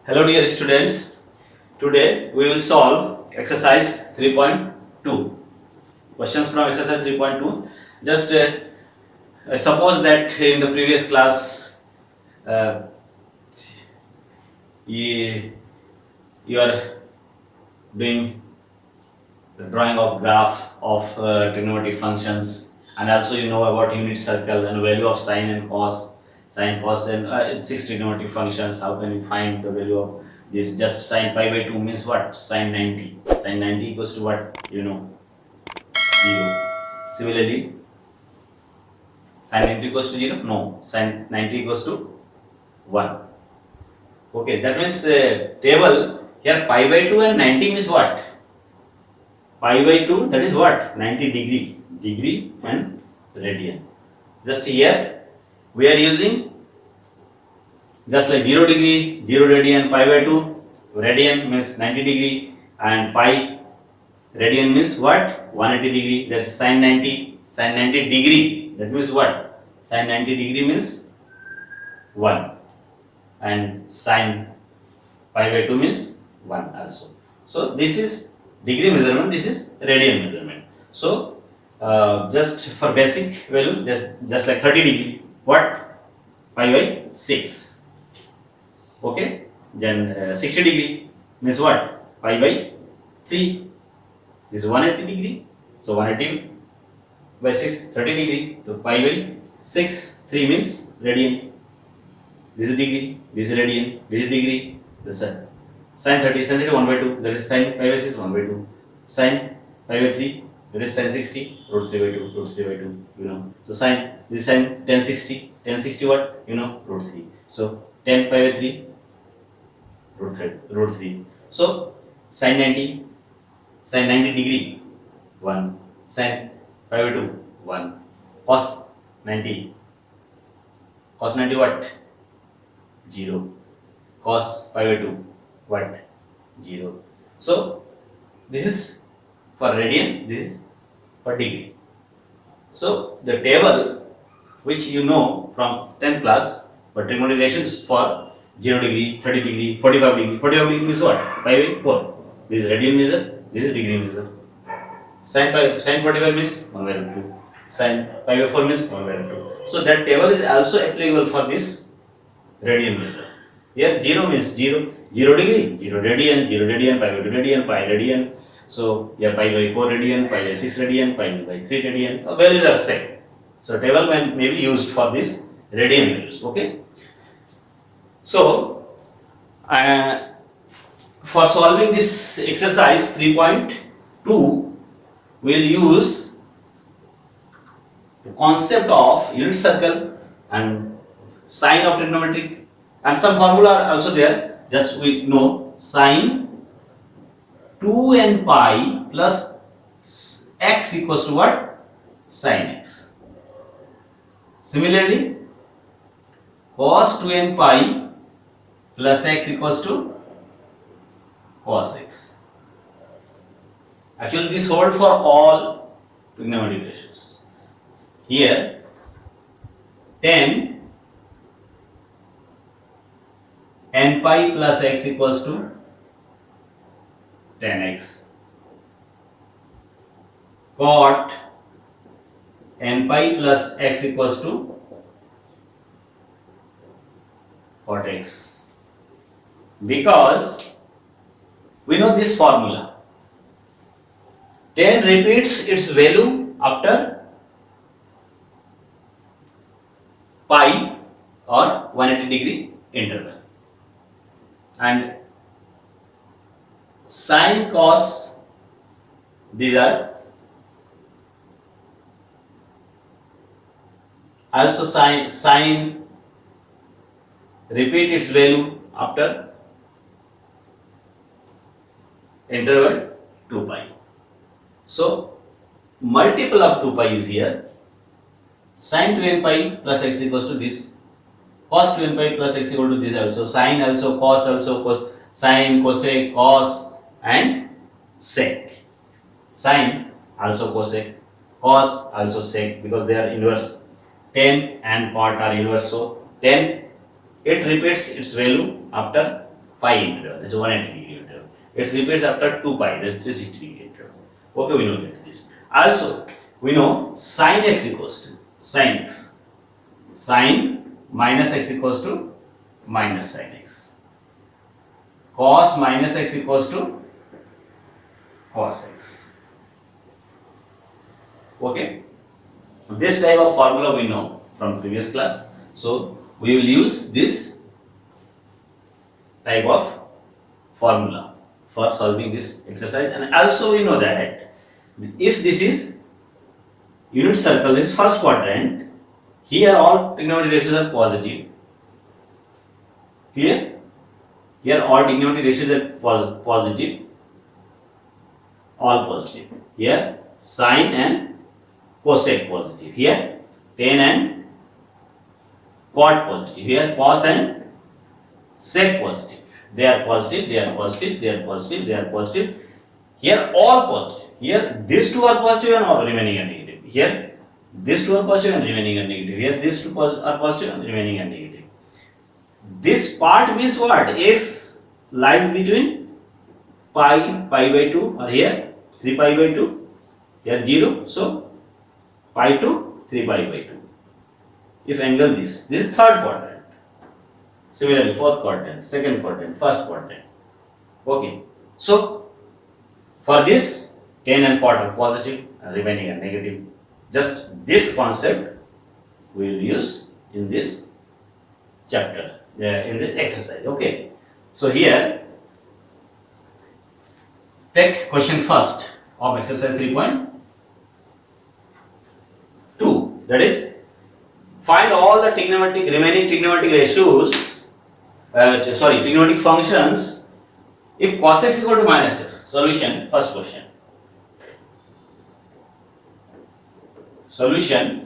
Hello dear students, today we will solve exercise 3.2. Questions from exercise 3.2. Just suppose that in the previous class you, you are doing the drawing of graph of trigonometric functions, and also you know about unit circle and value of sine and cos, and 6 trigonometric functions. How can you find the value of this? Just sine pi by 2 means what? Sine 90. Sine 90 equals to what? 0. Similarly, sine 90 equals to 0? No. Sine 90 equals to 1. Okay, that means table here pi by 2 and 90 means what? Pi by 2, that is what? 90 degree and radian. Just here we are using just like 0 degree, 0 radian, pi by 2, radian means 90 degree, and pi radian means what? 180 degree. That's sine 90 degree. That means what? Sine 90 degree means 1, and sine pi by 2 means 1 also. So this is degree measurement, this is radian measurement. So just for basic value, just like 30 degree, what? Pi by 6. Okay, then 60 degree means what? Pi by 3. This is 180 degree. So 180 by 6, 30 degree. So pi by 6, 3 means radian. This is degree, this is radian, this is degree. This is sine 30, 1 by 2. That is sine pi by 6, 1 by 2. Sine pi by 3, that is sine 60, root 3 by 2, root 3 by 2. You know. So sine, this is sine 1060 what? You know, root 3. So 10 pi by 3, root 3. So sine 90 degree 1, sine pi by 2 1, cos 90 what? 0, cos pi by 2 what? 0. So this is for radian, this is for degree. So the table which you know from 10th class, but trigonometric relations for 0 degree, 30 degree, 45 degree. 45 degree means what? Pi by 4. This is radian measure, this is degree measure. Sine 45 means 1 by 2. Sine pi by 4 means 1 by 2. So that table is also applicable for this radian measure. Here 0 means 0 degree, 0 radian, pi by 2 radian, pi radian. So here pi by 4 radian, pi by 6 radian, pi by 3 radian. Values are same. So table may be used for this radian values. Okay. So for solving this exercise 3.2, we will use the concept of unit circle and sine of trigonometric, and some formula are also there. Just we know sine 2n pi plus x equals to what? Sine x. Similarly, cos 2n pi plus x equals to cos x. Actually, this holds for all trigonometric ratios. Here, 10 n pi plus x equals to 10x. Cot n pi plus x equals to cot x. Because we know this formula. 10 repeats its value after pi or 180 degree interval, and sine, cos, these are also sine repeat its value after interval 2 pi. So multiple of 2 pi is here. Sin 2n pi plus x equals to this. Cos 2n pi plus x equal to this also. Sin also, cos, sin, cosec, cos and sec. Sin also cosec, cos also sec, because they are inverse. Tan and cot are inverse. So tan, it repeats its value after pi interval. That's 180 degree interval. It repeats after 2 pi. That's 360 degree interval. Okay, we know that this. Also, we know sin x equals to sin x. Sin minus x equals to minus sin x. Cos minus x equals to cos x. Okay. This type of formula we know from previous class. So we will use this type of formula for solving this exercise. And also we know that if this is unit circle, this is first quadrant, here all trigonometry ratios are positive. Clear? Here all trigonometry ratios are positive. All positive. Here sine and cosec positive. Here tan and cot positive. Here cos and sec positive. They are positive, they are positive, they are positive, they are positive. Here all positive. Here these two are positive and all remaining are negative. Here these two are positive and remaining are negative. Here these two are positive and remaining are negative. This part means what? X lies between pi by 2, or here 3 pi by 2. Here 0. So pi to 3 pi by 2. If angle this is third quadrant. Similarly, fourth quadrant, second quadrant, first quadrant. Okay. So for this, tan and cot are positive and remaining are negative. Just this concept we will use in this chapter, in this exercise. Okay. So here, take question first of exercise 3.2. That is, find all the remaining trigonometric ratios, trigonometric functions if cos x equal to minus x. Solution, first question. Solution,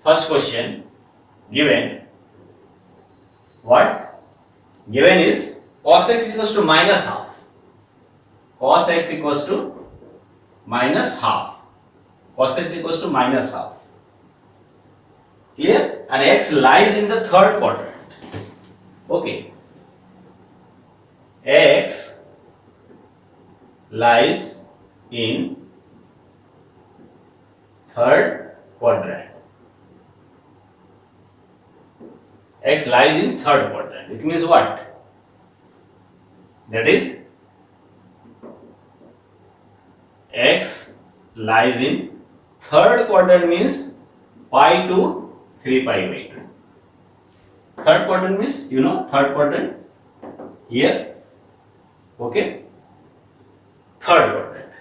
first question, given what? Given is cos x equals to minus half. Cos x equals to minus half. Cos x equals to minus half. Clear? And x lies in the third quadrant. Okay. X lies in third quadrant. X lies in third quadrant. It means what? That is, X lies in third quadrant means pi to 3 pi by 2. Third quadrant means, you know, third quadrant here. Okay. Third quadrant.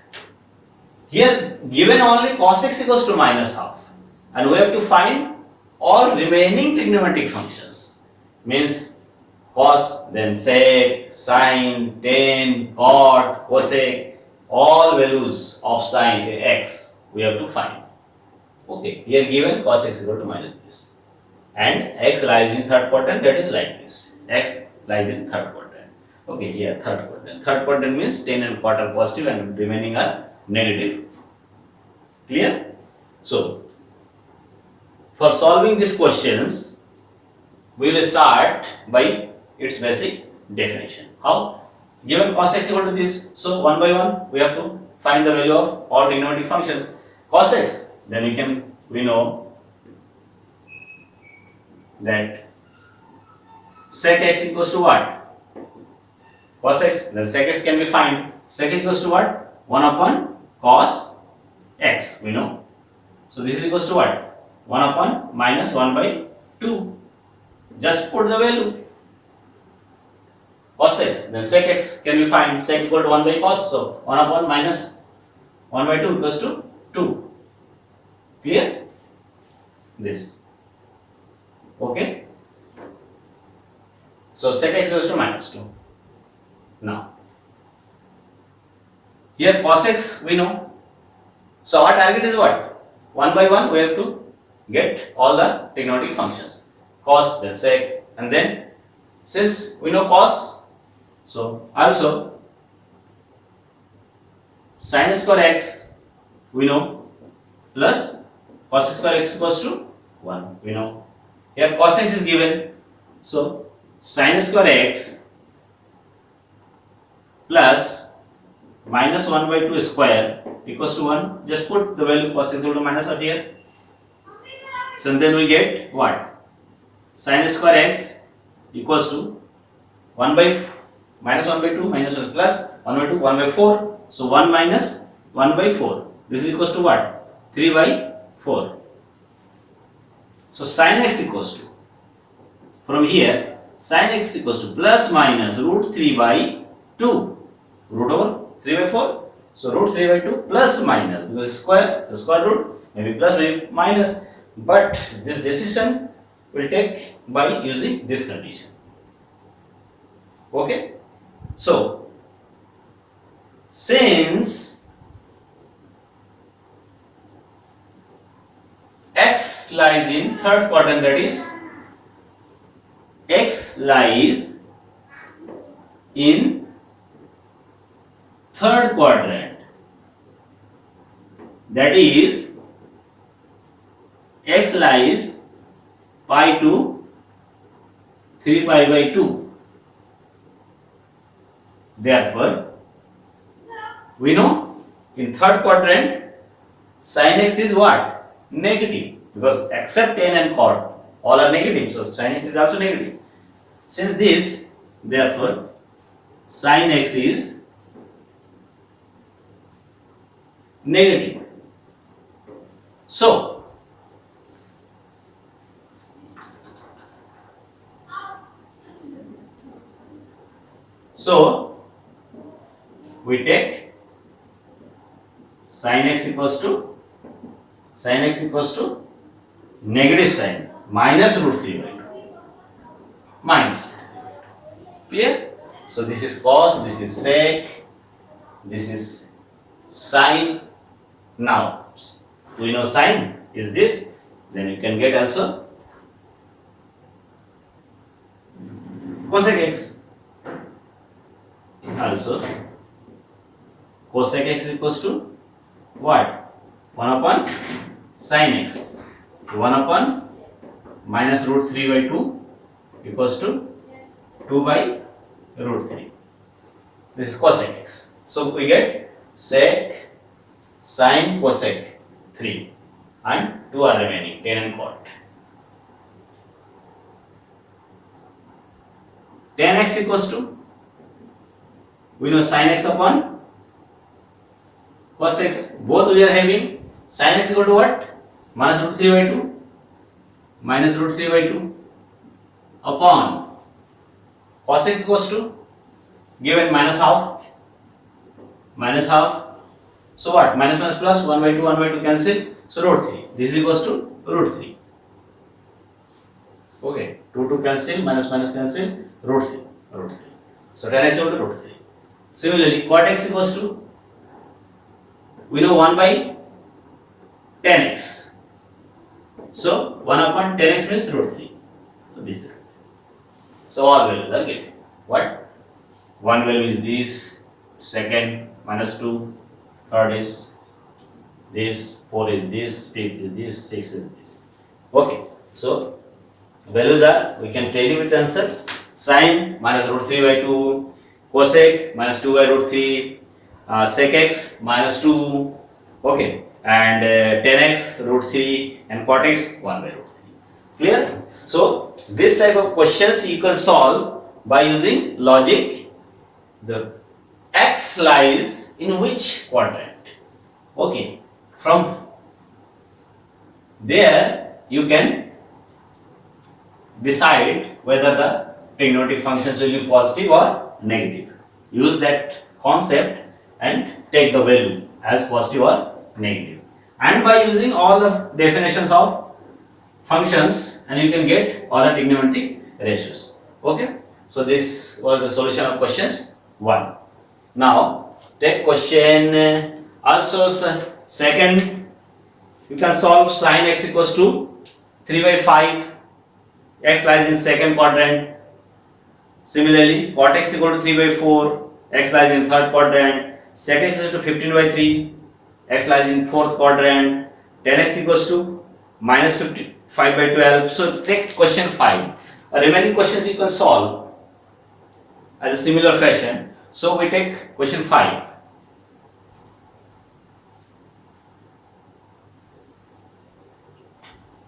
Here given only cos x equals to minus half, and we have to find all remaining trigonometric functions. Means cos, then sec, sine, tan, cot, cosec, all values of sine x we have to find. Okay, here given cos x equal to minus this, and x lies in third quadrant, that is like this. X lies in third quadrant. Okay, here third quadrant. Third quadrant means tan and cot are positive and remaining are negative. Clear? So, for solving these questions, we will start by its basic definition. How? Given cos x equal to this, so one by one we have to find the value of all trigonometric functions. Cos x, then we know that sec x equals to what? Cos x, then sec x can be found. Sec equals to what? 1 upon cos x, we know. So this is equals to what? 1 upon minus 1 by 2. Just put the value. cos x, then sec x can be find, sec equal to 1 by cos, so 1 upon minus 1 by 2 equals to 2. Clear this? Okay, so sec x equals to minus 2. Now here cos x we know, so our target is what? 1 by 1 we have to get all the trigonometric functions, cos, then sec, and then since we know cos, so also sin square x we know plus cos square x equals to 1 we know. Here cos x is given, so sin square x plus minus 1 by 2 square equals to 1. Just put the value cos x equal to minus out here. So then we get what? Sin square x equals to 1 by minus 1 by 2 minus 1 plus 1 by 2 1 by 4. So 1 minus 1 by 4. This is equals to what? 3 by 4. So sin x equals to, from here sin x equals to plus minus root 3 by 2, root over 3 by 4. So root 3 by 2 plus minus, because square, the square root, maybe plus maybe minus, but this decision will take by using this condition. Okay, so since x lies in third quadrant, that is x lies in third quadrant, that is x lies pi to 3 pi by 2. Therefore we know in third quadrant sin x is what? Negative, because except tan and cot all are negative, so sin x is also negative. Since this, therefore sin x is negative. So we take sin x equals to negative sin minus root 3 by 2 minus root 3. Clear? So this is cos, this is sec, this is sin. Now we know sin is this, then you can get also cosec x. Also cosec x equals to what? 1 upon sin x, 1 upon minus root 3 by 2 equals to 2 by root 3. This is cosec x. So we get sec, sin, cosec 3 and 2 are remaining, tan and cot. Tan x equals to, we know sin x upon cos x, both we are having. Sin x equal to what? Minus root 3 by 2, minus root 3 by 2 upon cos x equals to, given minus half, so what? Minus minus plus 1 by 2 cancel, so root 3. This is equals to root 3. Okay, 2 cancel, minus minus cancel, root 3. So tan x equal to root 3. Similarly, cot x equals to, we know 1 by tan x. So 1 upon tan x means root 3. So this is. So all values are given. What? One value is this, second minus 2, third is this, 4 is this, 5th is this, 6 is this. Okay. So values are, we can tell you with answer. Sin minus root 3 by 2, cosec minus 2 by root 3, sec x minus 2, okay, and tan x root 3 and cot x 1 by root 3. Clear? So this type of questions you can solve by using logic. The x lies in which quadrant? Okay, from there you can decide whether the trigonometric functions will be positive or negative. Use that concept and take the value as positive or negative. And by using all the definitions of functions, and you can get all the trigonometric ratios. Okay. So this was the solution of questions 1. Now take question also second. You can solve sin x equals to 3 by 5. X lies in second quadrant. Similarly, cot x equal to 3 by 4. X lies in third quadrant. Sec x equals to 15 by 3. X lies in fourth quadrant. Tan x equals to minus 5 by 12. So take question 5. Remaining questions you can solve as a similar fashion. So we take question 5.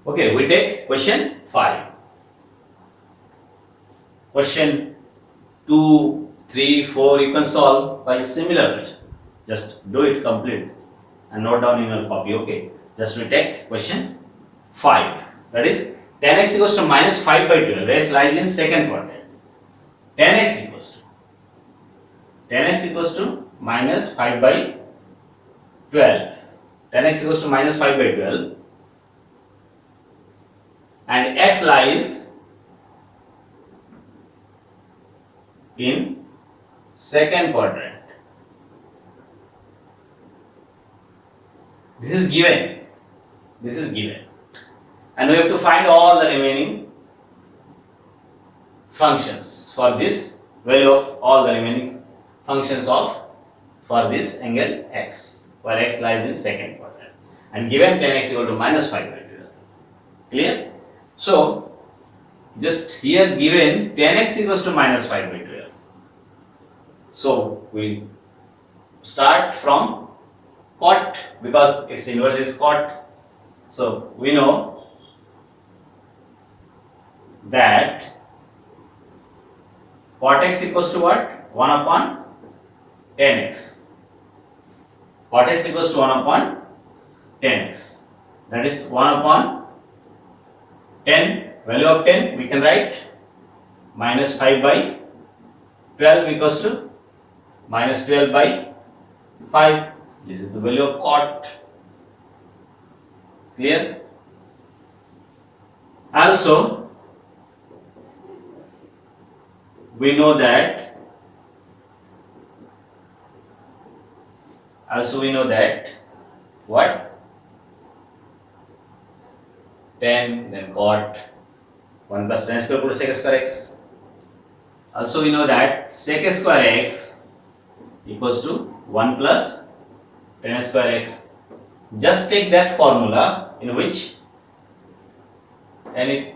Okay, we take question 5. Question 2, 3, 4 you can solve by similar fashion. Just do it complete and note down in your copy. Okay, just we take question 5. That is tan x equals to minus 5 by 12. X lies in second quadrant. Tan x equals to minus 5 by 12. Tan x equals to minus 5 by 12. And x lies in second quadrant. This is given. And we have to find all the remaining functions for this value of all the remaining functions of for this angle x, while x lies in second quadrant, and given tan x equal to minus 5 by 12. Clear? So just here given tan x equals to minus 5 by 12. So we start from cot because its inverse is cot. So we know that cot x equals to what? 1 upon tan x. Cot x equals to 1 upon tan x. That is 1 upon 10. Value of 10 we can write minus 5 by 12 equals to minus 12 by 5. This is the value of cot. Clear? Also, we know that what? 10 then cot 1 plus tan square equal to sec square x. Also we know that sec square x equals to 1 plus tan square x. Just take that formula in which any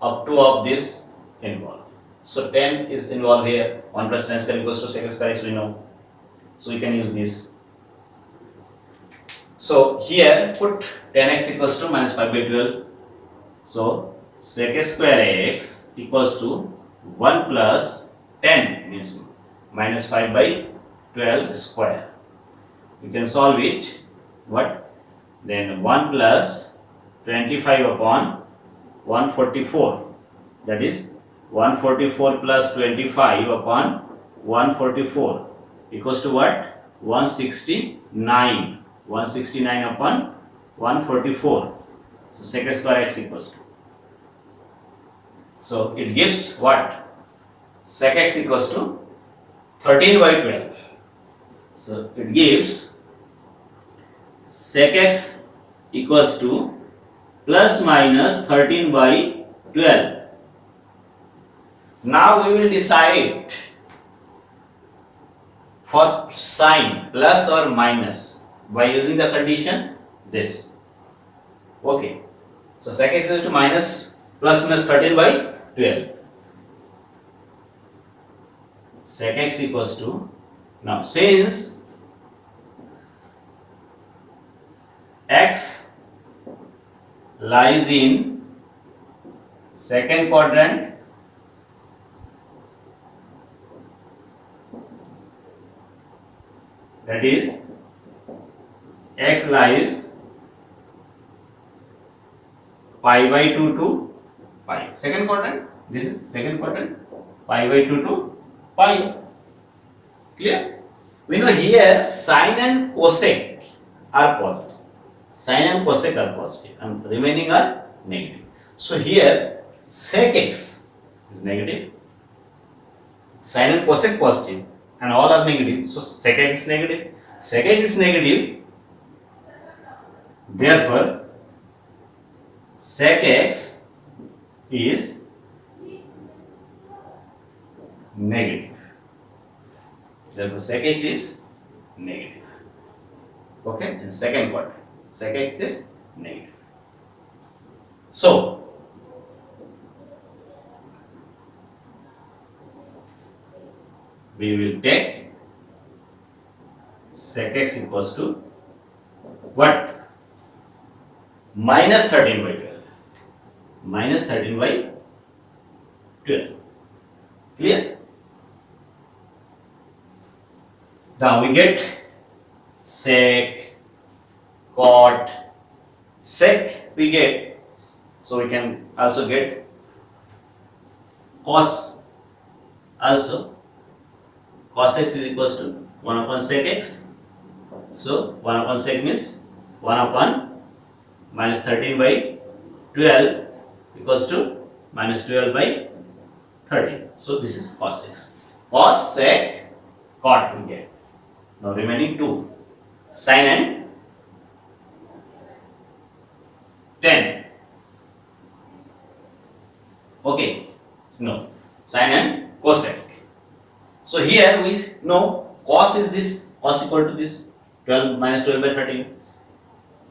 up to of this involved. So 10 is involved here. 1 plus tan square equals to sec square x we know. So we can use this. So here put tan x equals to minus 5 by 12. So sec square x equals to 1 plus 10 means minus 5 by 12 square. We can solve it. What? Then 1 plus 25 upon 144. That is 144 plus 25 upon 144 equals to what? 169. 169 upon 144. So sec square x equals to. So it gives what? Sec x equals to 13 by 12. So it gives sec x equals to plus minus 13 by 12. Now we will decide for sign plus or minus by using the condition this. Okay. So sec x is to minus plus minus 13 by 12. Sec x equals to, now since x lies in second quadrant, that is x lies pi by 2 to pi. Second quadrant, this is second quadrant, pi by 2 to pi. Clear? We know here sine and cosec are positive. Sine and cosec are positive and remaining are negative. So here sec x is negative. Sine and cosec positive and all are negative. So sec x is negative. Sec x is negative. Therefore sec x is negative. Therefore sec x is negative. Okay, in second quadrant, sec x is negative. So we will take sec x equals to what? Minus 13 by 12. Minus 13 by 12. Clear? Now we get sec, cot, sec we get, so we can also get cos also. Cos x is equals to 1 upon sec x. So 1 upon sec means 1 upon minus 13 by 12 equals to minus 12 by 13. So this is cos x. Cos, sec, cot we get. Now remaining 2. Sine and tan. Okay. No. Sine and cosec. So here we know cos is this, cos equal to this 12 minus 12 by 13.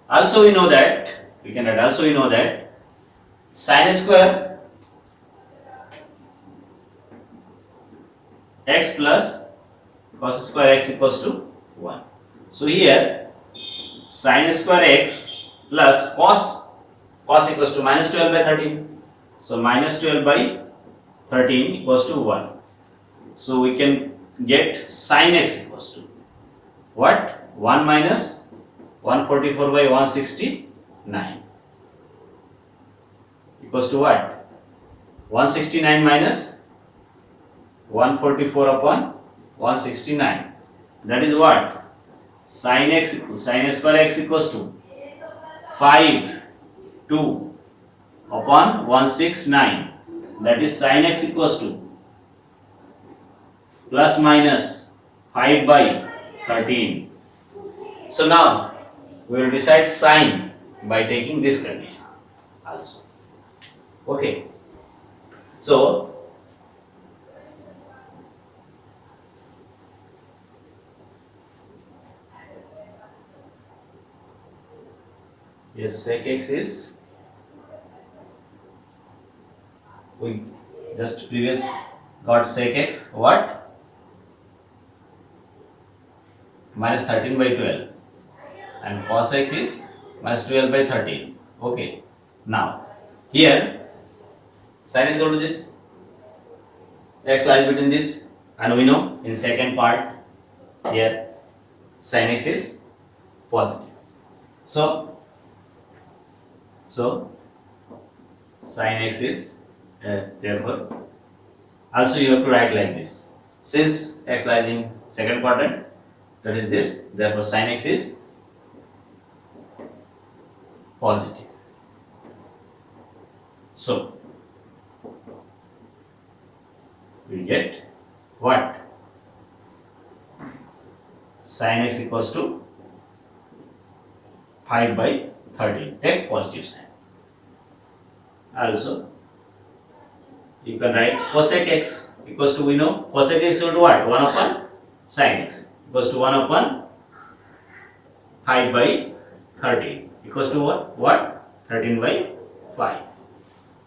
Also we know that, we can add, also we know that sine square x plus cos square x equals to 1. So here sine square x plus cos equals to minus 12 by 13. So minus 12 by 13 equals to 1. So we can get sine x equals to what? 1 minus 144 by 169 equals to what? 169 minus 144 upon 169. That is what? Sine x, sine square x equals to 5 2 upon 169. That is sine x equals to plus minus 5 by 13. So now we will decide sine by taking this condition also. Okay. So yes, sec x is, we just previous got sec x what? Minus 13 by 12 and cos x is minus 12 by 13. Okay. Now here sine is equal to this, x lies between this, and we know in second part here sine x is positive. So sine x is therefore also you have to write like this. Since x lies in second quadrant, that is this, therefore sine x is positive. So we get what? Sine x equals to 5 by 13. Take positive sign. Also you can write cosec x equals to, we know cosec x equal to what? 1 upon sine x equals to 1 upon 5 by 13 equals to what? 13 by 5.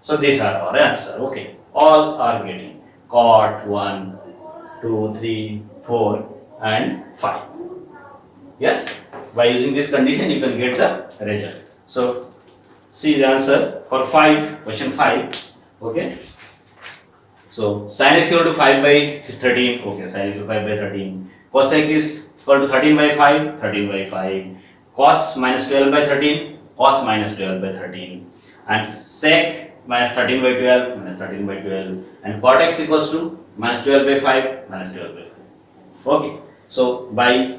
So these are our answer. Okay. All are getting cot 1, 2, 3, 4 and 5. Yes. By using this condition you can get the result. So see the answer for 5, question 5. Okay. So sin x equal to 5 by 13. Okay, sin x equal to 5 by 13. Cosec is equal to 13 by 5, 13 by 5. Cos minus 12 by 13, cos minus 12 by 13. And sec minus 13 by 12, minus 13 by 12. And cot x equals to minus 12 by 5, minus 12 by 5. Okay, so by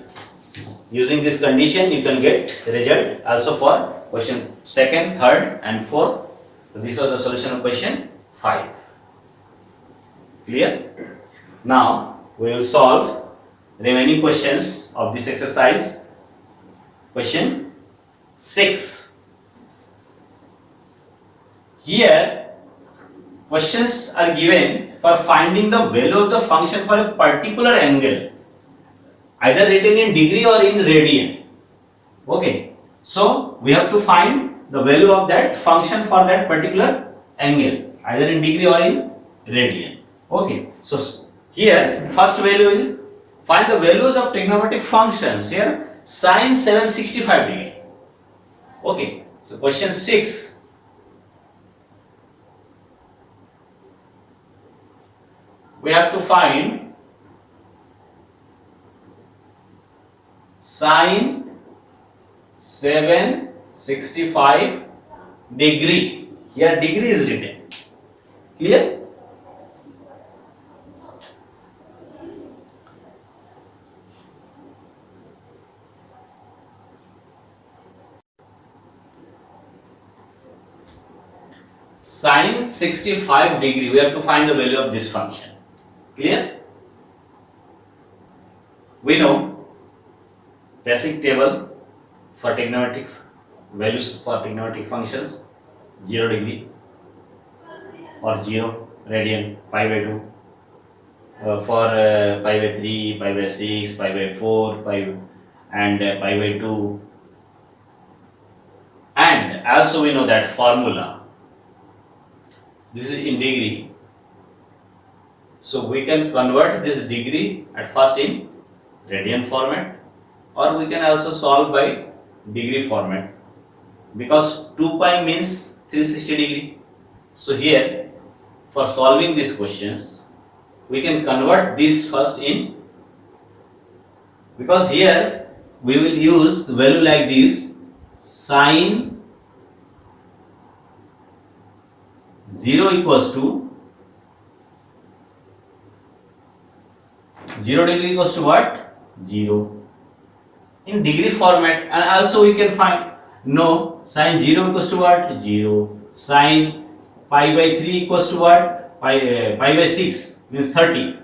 using this condition you can get result also for question second, third and fourth. So this was the solution of question 5. Clear? Now we will solve remaining questions of this exercise. Question 6. Here questions are given for finding the value of the function for a particular angle, either written in degree or in radian. Okay, so we have to find the value of that function for that particular angle, either in degree or in radian. Okay, so here first value is find the values of trigonometric functions. Here sine 765 degree. Okay, so question 6. We have to find sine 765 degree. Here degree is written. Clear? Sine 65 degree. We have to find the value of this function. Clear? We know basic table for trigonometric values for trigonometric functions: 0 degree or 0 radian, pi by 2, for pi by 3, pi by 6, pi by 4, pi and pi by 2, and also we know that formula. This is in degree. So we can convert this degree at first in radian format, or we can also solve by degree format, because 2 pi means 360 degree. So here for solving these questions we can convert this first in, because here we will use the value like this: sine 0 equals to 0 degree equals to what? 0 in degree format. And also we can find sine 0 equals to what? 0. Sine pi by 3 equals to what? Pi by 6 means 30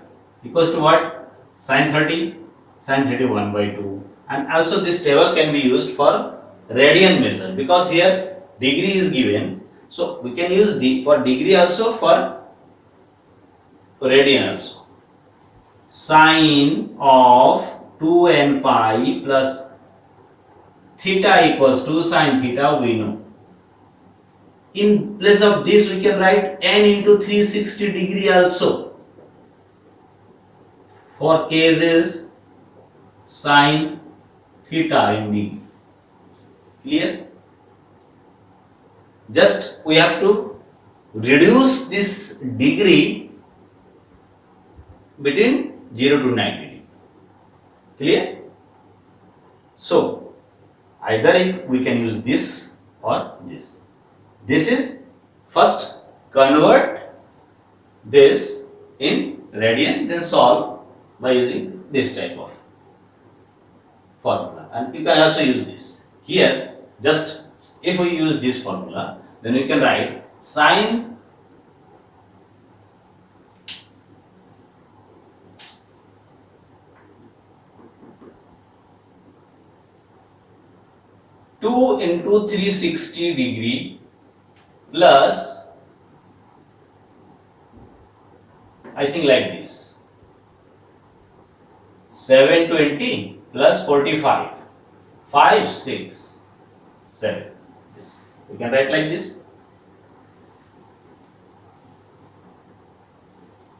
equals to what? Sine 30, sine 31 by 2. And also this table can be used for radian measure, because here degree is given. So we can use for degree also, for radian also. Sine of 2n pi plus theta equals to sine theta, we know. In place of this we can write n into 360 degree also. For cases sine theta in degree. Clear? Just we have to reduce this degree between 0 to 90 degree. Clear? So either we can use this or this. This is first convert this in radian, then solve by using this type of formula. And you can also use this. Here just if we use this formula, then we can write sine 2 into 360 degree plus, I think like this, 720 plus 45, 5, 6, 7. This. We can write like this.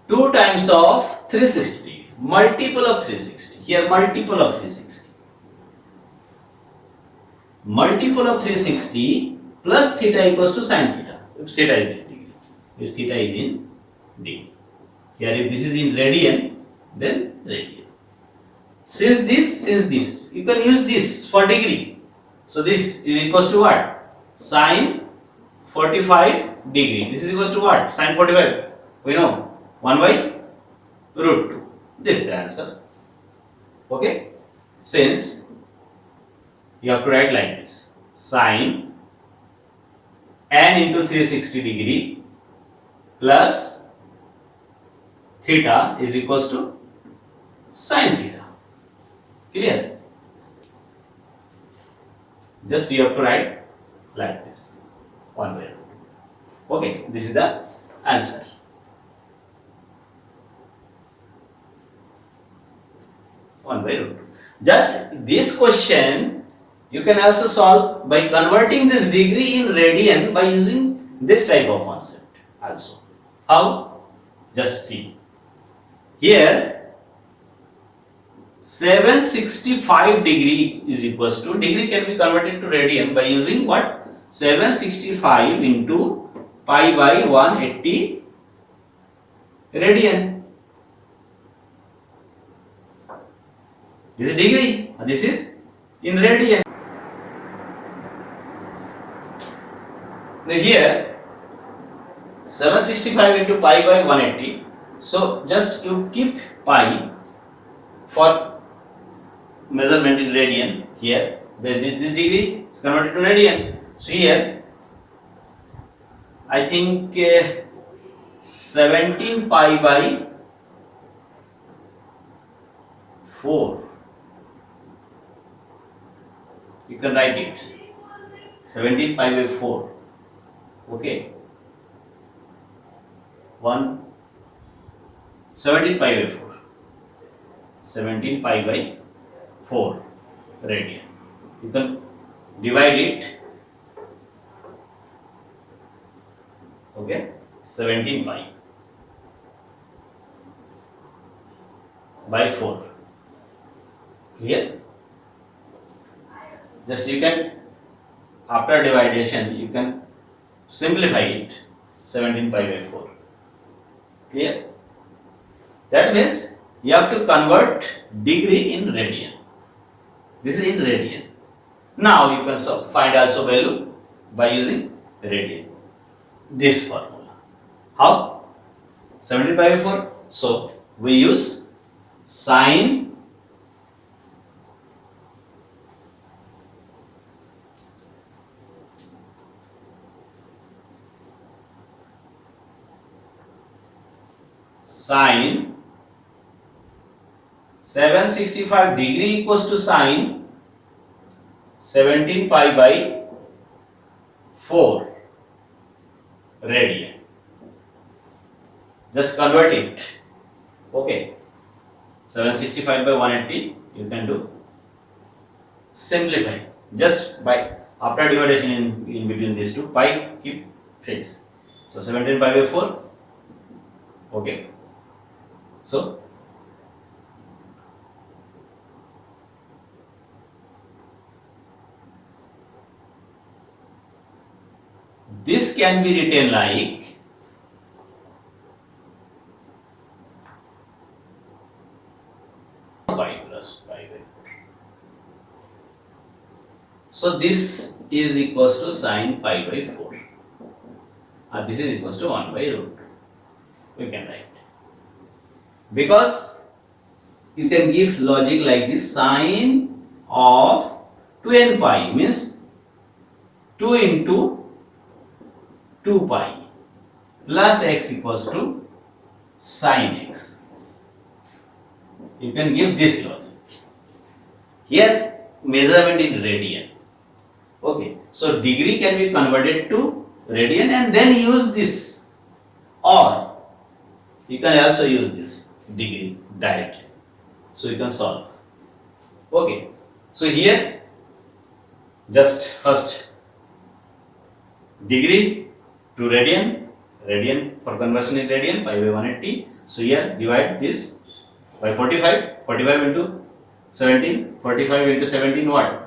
2 times of 360, multiple of 360. Here multiple of 360. Multiple of 360 plus theta equals to sine theta. If theta is in degree. If theta is in degree. Here if this is in radian, then radian. Since this, you can use this for degree. So this is equals to what? Sine 45 degree. This is equals to what? Sine 45. We know 1 by root 2. This is the answer. Okay, since you have to write like this, sine n into 360 degree plus theta is equals to sine theta. Clear? Just you have to write like this, 1 by root. Okay, this is the answer. One by root. Just this question you can also solve by converting this degree in radian by using this type of concept also. How? Just see. Here 765 degree is equals to, degree can be converted to radian by using what? 765 into pi by 180 radian. This is degree, this is in radian. Now here 765 into pi by 180. So just you keep pi for measurement in radian here. This degree is converted to radian. So here I think 17 pi by 4. You can write it 17 pi by 4. Okay, 17 pi by 4, 17 pi by 4 radian. You can divide it. Okay, 17 pi by 4. Clear? Just you can, after division, you can simplify it, 17 pi by 4. Clear? That means you have to convert degree in radian. This is in radian. Now you can find also value by using radian. This formula. How? 17 pi by 4. So we use sine sine 765 degree equals to sine 17 pi by 4 radian. Just convert it. Okay, 765 by 180 you can do. Simplify just by after division in between these two, pi keep fixed. So 17 pi by 4. Okay, so this can be written like pi plus pi by 4. So this is equals to sine pi by 4. And this is equals to 1 by root. We can write. Because you can give logic like this, sine of 2n pi means 2 into 2 pi plus x equals to sine x. You can give this logic. Here measurement in radian. Okay, so degree can be converted to radian and then use this, or you can also use this degree directly. So you can solve. Okay, so here just first degree to radian, radian for conversion in radian pi by 180. So here divide this by 45, 45 into 17, 45 into 17 what?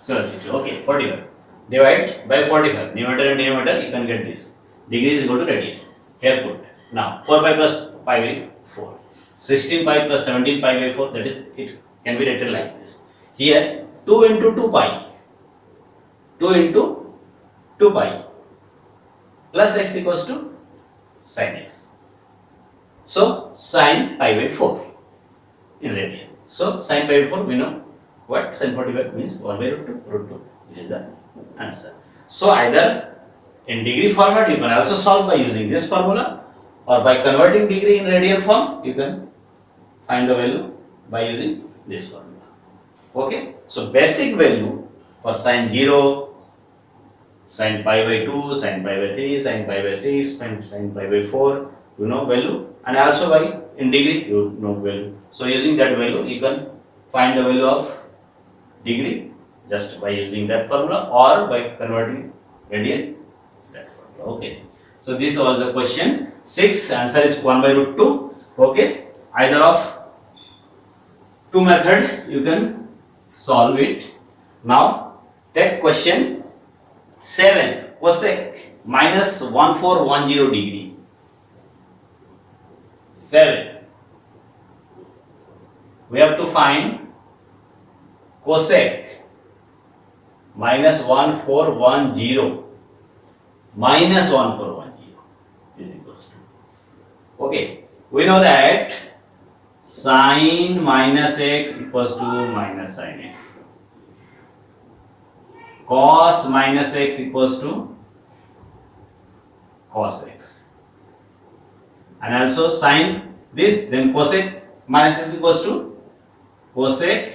So okay, 45. Divide by 45. Numerator and denominator, you can get this. Degree is equal to radian. Here put. Now 4 pi plus pi by 4. 16 pi plus 17 pi by 4. That is, it can be written like this. Here 2 into 2 pi. 2 into 2 pi plus x equals to sin x. So sin pi by 4 in radian. So sin pi by 4 we know what sin 45 means 1 by root 2 root 2. This is the answer. So either in degree format you can also solve by using this formula, or by converting degree in radian form you can find the value by using this formula. Okay. So basic value for sin 0, sin pi by 2, sin pi by 3, sin pi by 6, sin pi by 4, you know value, and also by in degree you know value. So using that value you can find the value of degree just by using that formula or by converting radian that formula. Okay. So this was the question 6. Answer is 1 by root 2. Okay. Either of two method you can solve it. Now take question 7. Cosec minus 1410 degree. 7. We have to find cosec minus 1410 minus 1410 is equals to. Okay. We know that sin minus x equals to minus sin x. Cos minus x equals to cos x. And also sin this, then cosec minus x equals to cosec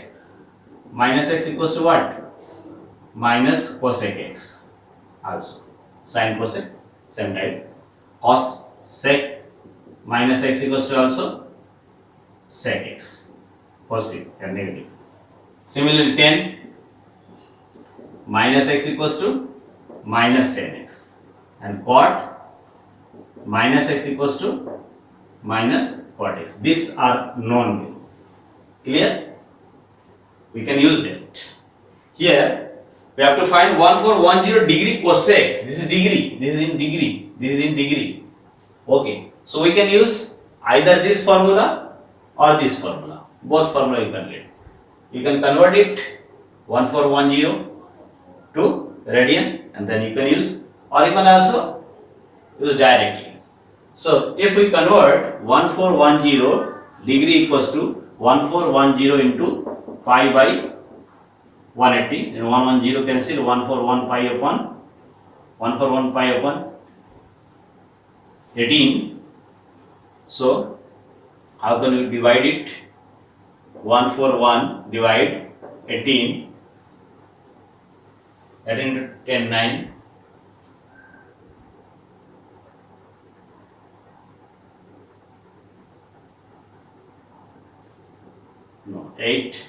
minus x equals to what? Minus cosec x. Also sin cosec same type. Cos sec minus x equals to also sec x, positive and negative. Similarly 10 minus x equals to minus 10x, and cot minus x equals to minus cot x. These are known value. Clear? We can use that. Here we have to find 1410 degree cosec. This is degree, this is in degree, this is in degree. Okay. So we can use either this formula or this formula. Both formula you can get. You can convert it 1410 to radian and then you can use, or you can also use directly. So if we convert 1410 degree equals to 1410 into pi by 180, then 110 cancel, 141 pi upon 141 pi upon 18. So how can we divide it? 141 divide 18, that into 10 9. No, 8.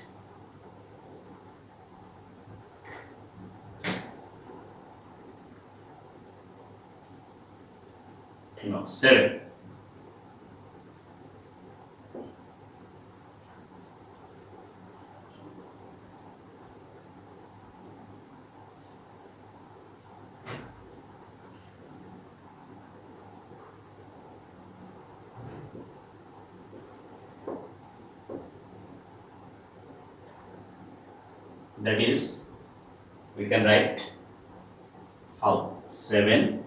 No, 7. That is, we can write how? 7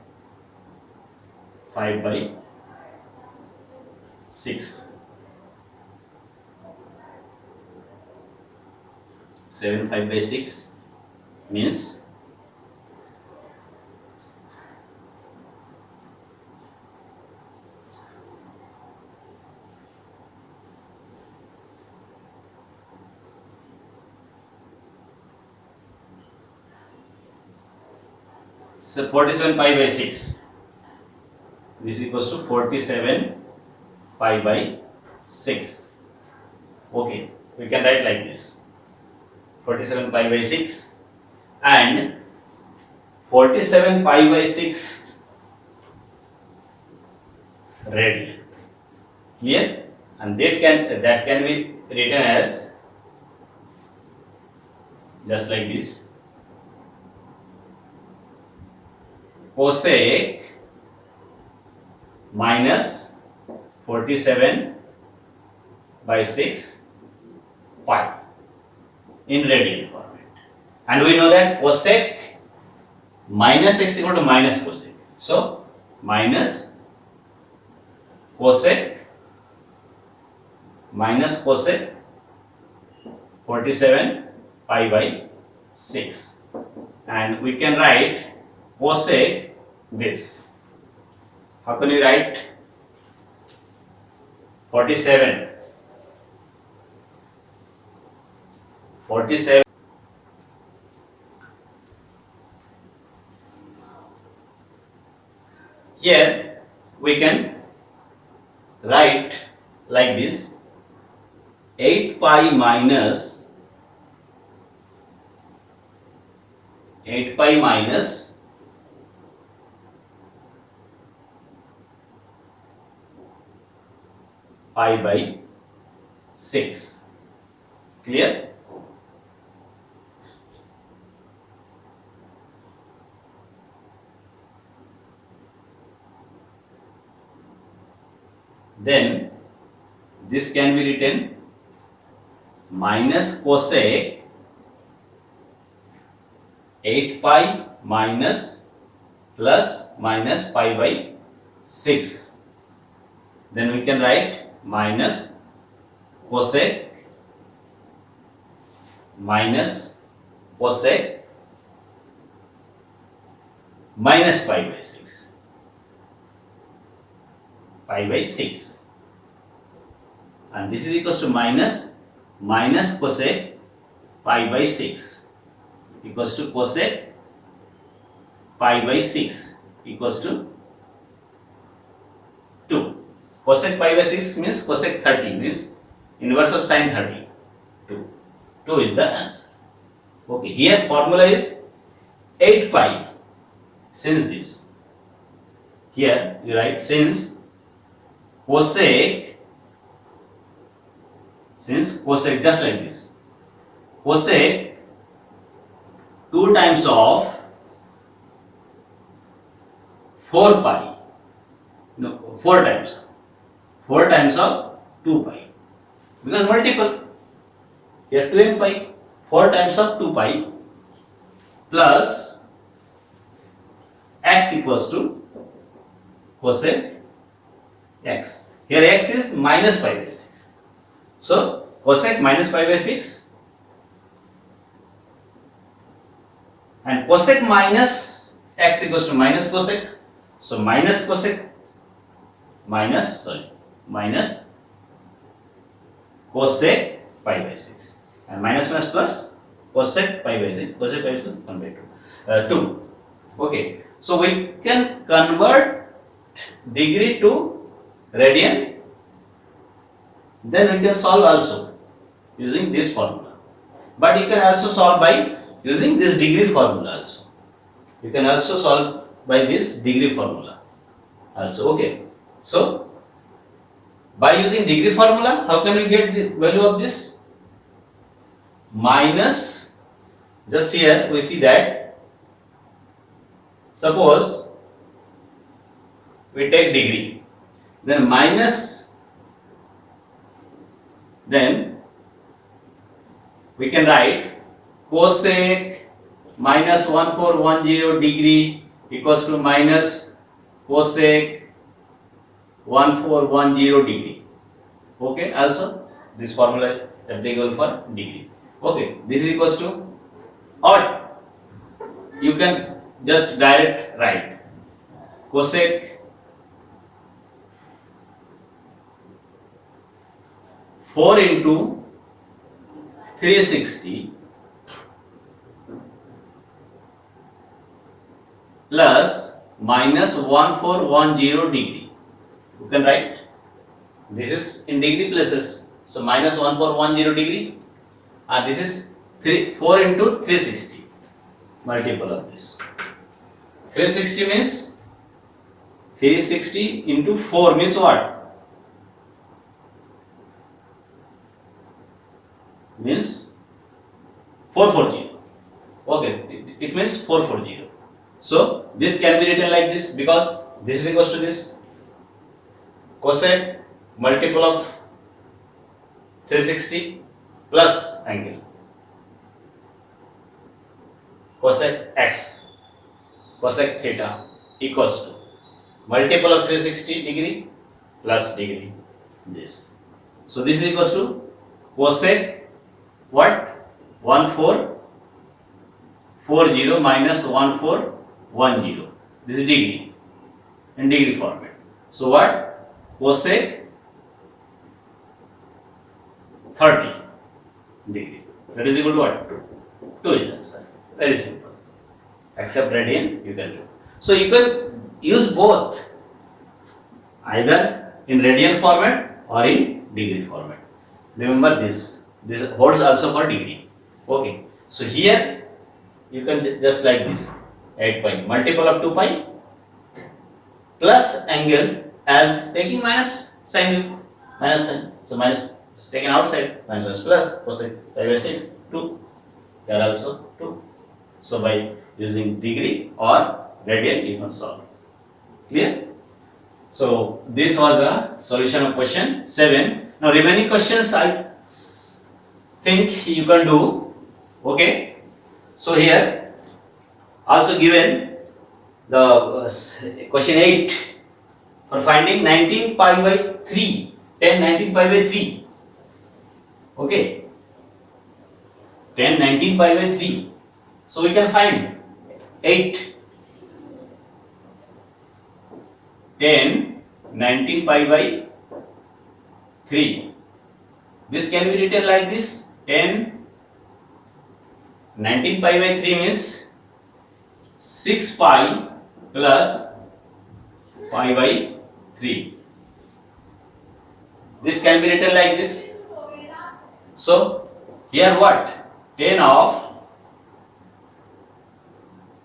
5 by 6. 7 5 by 6 means so 47 pi by 6. This equals to 47 pi by 6. Okay, we can write like this: 47 pi by 6 and 47 pi by 6 radian. Clear? And that can be written as just like this: cosec minus 47 by 6 pi in radian format. And we know that cosec minus x equal to minus cosec. So minus cosec 47 pi by 6, and we can write cosec this. How can we write 47? 47 here we can write like this: 8 pi minus 8 pi minus pi by 6. Clear? Then this can be written minus cosec 8 pi minus plus minus pi by 6. Then we can write minus cosec minus pi by 6. Pi by 6. And this is equals to minus cosec pi by 6 equals to cosec pi by 6 equals to 2. Cosec pi by 6 means cosec 30 means inverse of sin 30. 2. 2 is the answer. Okay, here formula is 8 pi. Since this, here you write since cosec just like this, cosec 2 times of 4 pi, no, 4 times of 2 pi, because multiple here 2n pi, 4 times of 2 pi plus x equals to cosec x. Here x is minus pi by 6. So cosec minus pi by 6 and cosec minus x equals to minus cosec. So minus cosec minus cosec pi by 6 and minus plus cosec pi by 6. Cosec pi by 6 1 by 2. Okay, so we can convert degree to radian. Then we can solve also using this formula, but you can also solve by using this degree formula also. You can also solve by this degree formula also. Okay, so by using degree formula, how can we get the value of this? Minus, just here we see that suppose we take degree, then minus, then we can write cosec minus 1410 degree equals to minus cosec 1410 degree. Okay, also this formula is applicable for degree. Okay, this is equals to, or you can just direct write cosec 4 into 360 plus minus 1410 degree. You can write, this is in degree places, so minus 1410 degree, and this is 4 into 360, multiple of this. 360 means 360 into 4 means what? Means 440. Okay, it means 440. So this can be written like this, because this is equals to this cosec multiple of 360 plus angle cosec x, cosec theta equals to multiple of 360 degree plus degree this. So this is equals to cosec what 1440 minus 1410. This is degree in degree format. So what cosec 30 degree, that is equal to what 2 is answer. Very simple. Except radian you can do. So you can use both, either in radian format or in degree format. Remember this holds also for degree. Okay, so here you can just like this 8 pi multiple of 2 pi plus angle as taking minus sign, minus sign. So minus taken outside, minus plus cosec pi by 6 2, here also 2. So by using degree or radian you can solve. Clear? So this was the solution of question 7. Now remaining questions I think you can do. Okay. So here also given the question 8 for finding 19 pi by 3, 10 19 pi by 3. Okay. 10 19 pi by 3. So we can find 8 10 19 pi by 3. This can be written like this: 10 19 pi by 3 means 6 pi plus pi by 3. This can be written like this. So here what? 10 of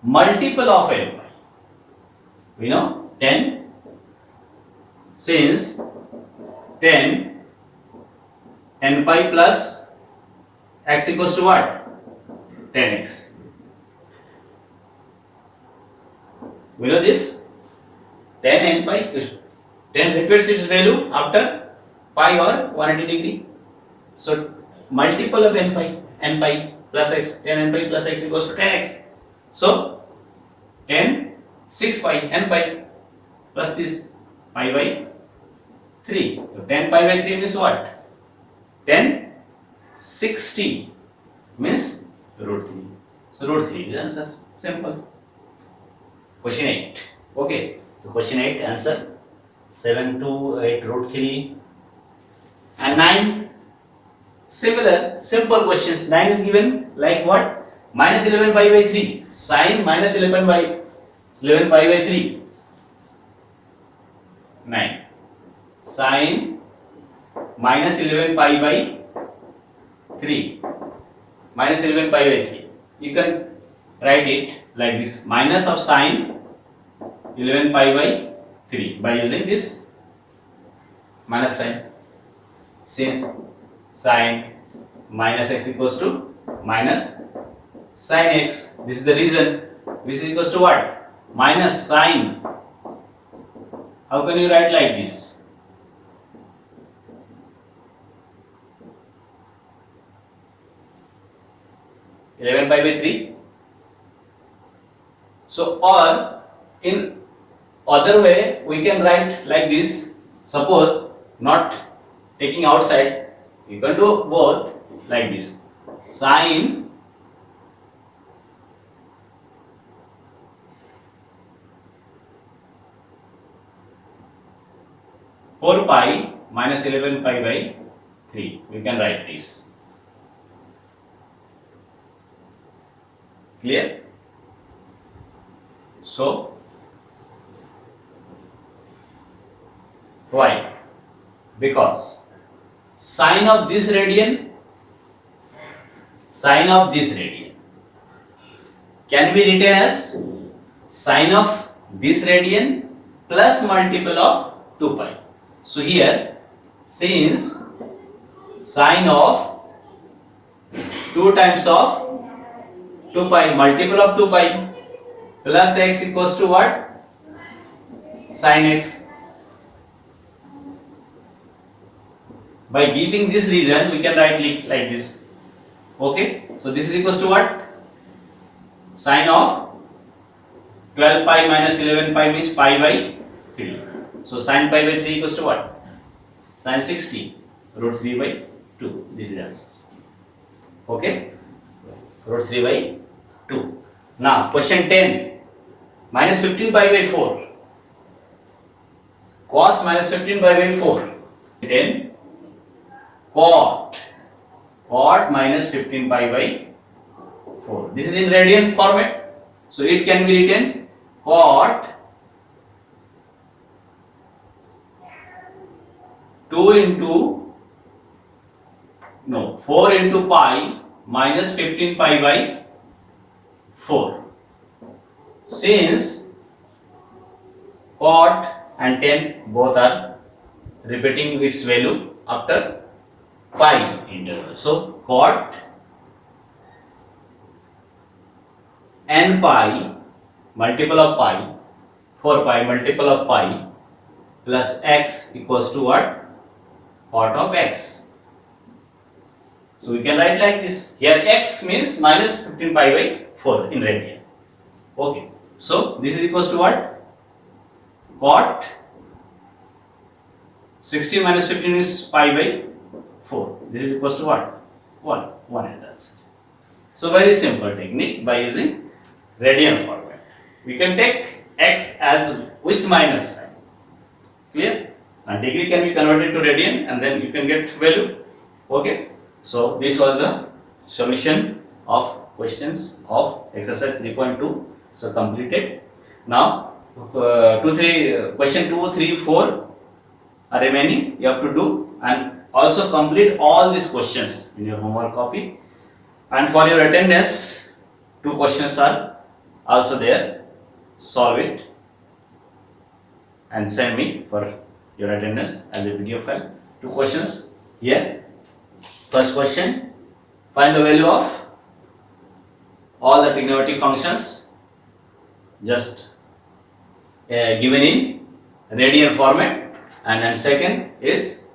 multiple of n pi. We know 10, since 10 n pi plus x equals to what? 10x. We know this 10 n pi, 10 repeats its value after pi or 180 degree. So multiple of n pi plus x, 10 n pi plus x equals to 10x. So 10 6 pi n pi plus this pi by 3. So 10 pi by 3 means what? 10 60 means root 3. So root 3 is the answer. Simple. Question 8. Okay. So question 8 answer 7 to 8 root 3 and 9. Similar simple questions. 9 is given like what? Minus 11 pi by 3. Sine minus 11 pi by 3. 9. Sine minus 11 pi by 3. Minus 11 pi by 3. You can write it like this: minus of sine 11 pi by 3 by using this minus sign. Since sine minus x equals to minus sine x, this is the reason. This is equals to what? Minus sine. How can you write like this? (11 pi by 3). So, or in other way we can write like this. Suppose not taking outside, you can do both like this: sine (4 pi minus 11 pi by 3). We can write this. Clear? So why? Because sine of this radian can be written as sine of this radian plus multiple of 2 pi. So here, since sine of 2 times of 2 pi multiple of 2 pi plus x equals to what? Sine x. By giving this reason, we can write like this. Okay. So this is equals to what? Sine of 12 pi minus 11 pi means pi by 3. So sin pi by 3 equals to what? Sin 60 root 3 by 2. This is answer. Okay, root 3 by 2. Now question 10, minus 15 pi by 4. Cos minus 15 pi by 4. 10 cot minus 15 pi by 4. This is in radian format. So it can be written cot 4 into pi minus 15 pi by 4. Since cot and tan both are repeating its value after pi interval. So cot n pi multiple of pi, 4 pi multiple of pi plus x equals to what? Cot of x. So we can write like this. Here x means minus 15 pi by 4 in radian. Okay. So this is equals to what? Cot 16 minus 15 is pi by 4. This is equals to what? 1 and that's it. So very simple technique by using radian format. We can take x as with minus sign. Clear? And degree can be converted to radian and then you can get value. Okay. So this was the solution of questions of exercise 3.2. So completed. Now question 2, 3, 4 are remaining. You have to do and also complete all these questions in your homework copy. And for your attendance, 2 questions are also there. Solve it and send me for your attendance as a video file. 2 questions here. First question, find the value of all the trigonometric functions just given in radian format, and then second is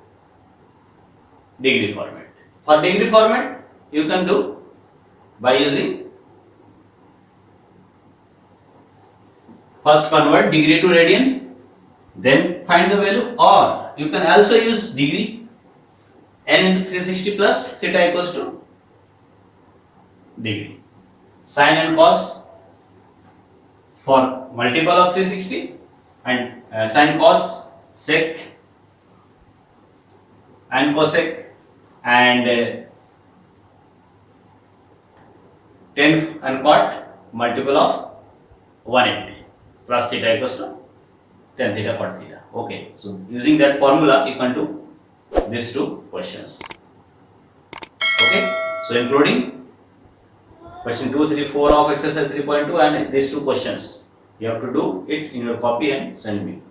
degree format. For degree format you can do by using first convert degree to radian, then find the value, or you can also use degree n into 360 plus theta equals to degree. Sin and cos for multiple of 360 and sin cos sec and cosec and tan and cot multiple of 180 plus theta equals to tan theta cot theta. Okay, so using that formula you can do these 2 questions. Okay, so including question 2, 3, 4 of exercise 3.2 and these 2 questions, you have to do it in your copy and send me.